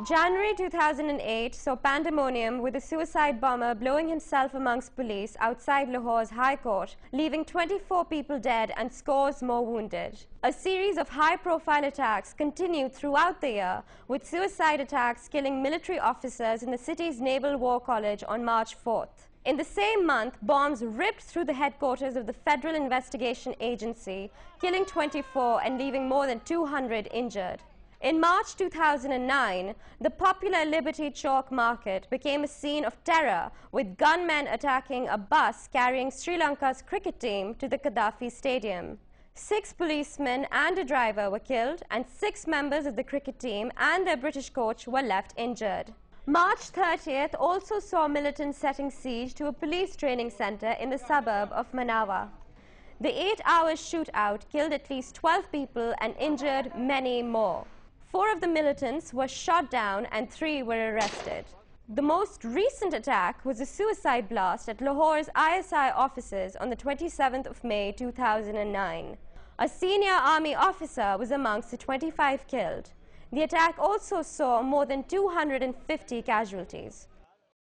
January 2008 saw pandemonium with a suicide bomber blowing himself amongst police outside Lahore's High Court, leaving 24 people dead and scores more wounded. A series of high-profile attacks continued throughout the year, with suicide attacks killing military officers in the city's Naval War College on March 4th. In the same month, bombs ripped through the headquarters of the Federal Investigation Agency, killing 24 and leaving more than 200 injured. In March 2009, the popular Liberty Chalk Market became a scene of terror, with gunmen attacking a bus carrying Sri Lanka's cricket team to the Gaddafi Stadium. 6 policemen and a driver were killed, and 6 members of the cricket team and their British coach were left injured. March 30th also saw militants setting siege to a police training centre in the suburb of Manawa. The 8-hour shootout killed at least 12 people and injured many more. 4 of the militants were shot down and 3 were arrested. The most recent attack was a suicide blast at Lahore's ISI offices on the 27th of May 2009. A senior army officer was amongst the 25 killed. The attack also saw more than 250 casualties.